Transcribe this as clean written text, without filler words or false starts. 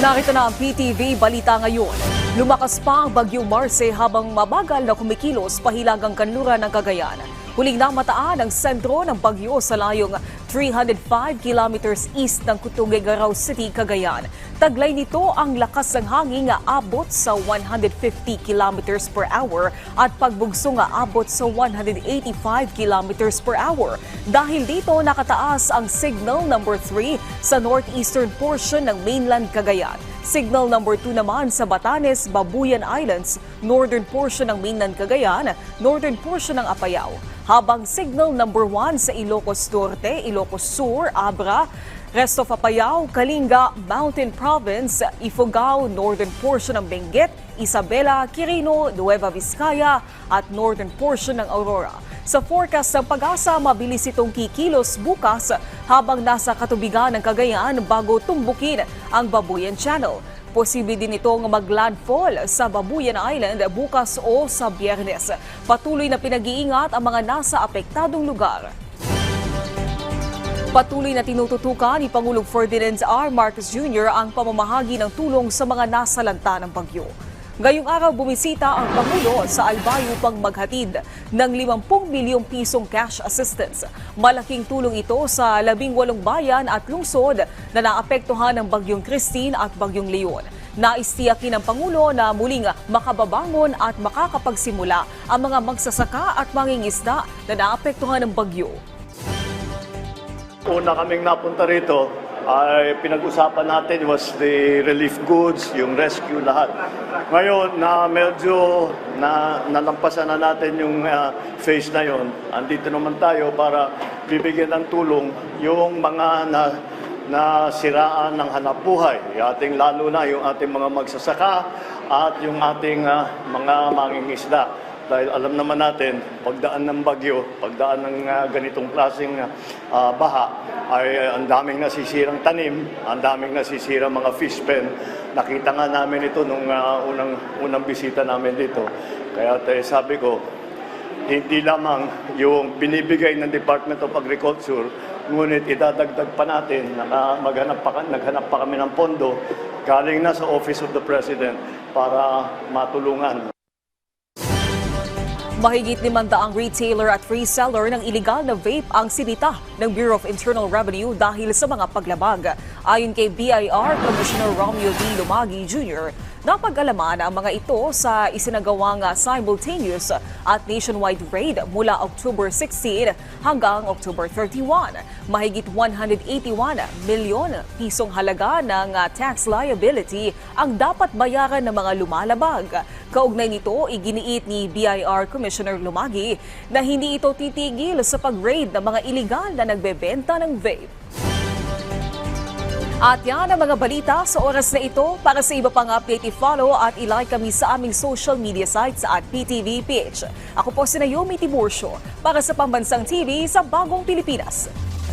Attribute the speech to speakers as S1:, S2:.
S1: Narito na ang PTV Balita ngayon. Lumakas pa ang Bagyong Marce habang mabagal na kumikilos pahilagang kanluran ng Cagayan. Huling namataan ang sentro ng bagyo sa layong 305 kilometers east ng Cutugegaraw City, Cagayan. Taglay nito ang lakas ng hangin nga abot sa 150 kilometers per hour at pagbugso nga abot sa 185 kilometers per hour. Dahil dito nakataas ang signal number 3 sa northeastern portion ng mainland Cagayan. Signal number 2 naman sa Batanes, Babuyan Islands, northern portion ng mainland Cagayan, northern portion ng Apayao. Habang signal number 1 sa Ilocos Norte, Ilocos Sur, Abra, rest of Apayao, Kalinga, Mountain Province, Ifugao, northern portion ng Benguet, Isabela, Quirino, Nueva Vizcaya at northern portion ng Aurora. Sa forecast ng Pag-asa, mabilis itong kikilos bukas habang nasa katubigan ng Cagayan bago tumbukin ang Babuyan Channel. Posible din itong maglandfall sa Babuyan Island bukas o sa Biyernes. Patuloy na pinag-iingat ang mga nasa apektadong lugar. Patuloy na tinututukan ni Pangulong Ferdinand R. Marcos Jr. ang pamamahagi ng tulong sa mga nasalanta ng bagyo. Ngayong araw bumisita ang Pangulo sa Albay upang maghatid ng 50 milyong pisong cash assistance. Malaking tulong ito sa 18 bayan at lungsod na naapektuhan ng Bagyong Christine at Bagyong Leon. Naistiyakin ng Pangulo na muling makababangon at makakapagsimula ang mga magsasaka at mangingisda na naapektuhan ng bagyo.
S2: Una kaming napunta rito ay pinag-usapan natin was the relief goods, yung rescue, lahat. Ngayon na medyo nalampasan na natin yung phase na yon, andito naman tayo para bibigyan ng tulong yung mga nasiraan ng hanapbuhay, lalo na yung ating mga magsasaka at yung ating mga mangingisda. Dahil alam naman natin, pagdaan ng bagyo, pagdaan ng ganitong klaseng baha, ay ang daming nasisirang tanim, ang daming nasisirang mga fish pen. Nakita nga namin ito nung unang bisita namin dito. Kaya sabi ko, hindi lamang yung binibigay ng Department of Agriculture, ngunit idadagdag pa natin na naghanap pa kami ng pondo galing na sa Office of the President para matulungan.
S1: Mahigit 500 retailer at reseller ng illegal na vape ang sinita ng Bureau of Internal Revenue dahil sa mga paglabag. Ayon kay BIR Commissioner Romeo D. Lumagi Jr., napag-alaman ang mga ito sa isinagawang simultaneous at nationwide raid mula October 16 hanggang October 31. Mahigit 181 milyon pisong halaga ng tax liability ang dapat bayaran ng mga lumalabag. Kaugnay nito, iginiit ni BIR Commissioner Lumagi na hindi ito titigil sa pag-raid ng mga iligal na nagbebenta ng vape. At yan ang mga balita sa oras na ito. Para sa iba pang update, i-follow at i-like kami sa aming social media sites at PTV PH. Ako po si Naomi Tiburcio para sa Pambansang TV sa Bagong Pilipinas.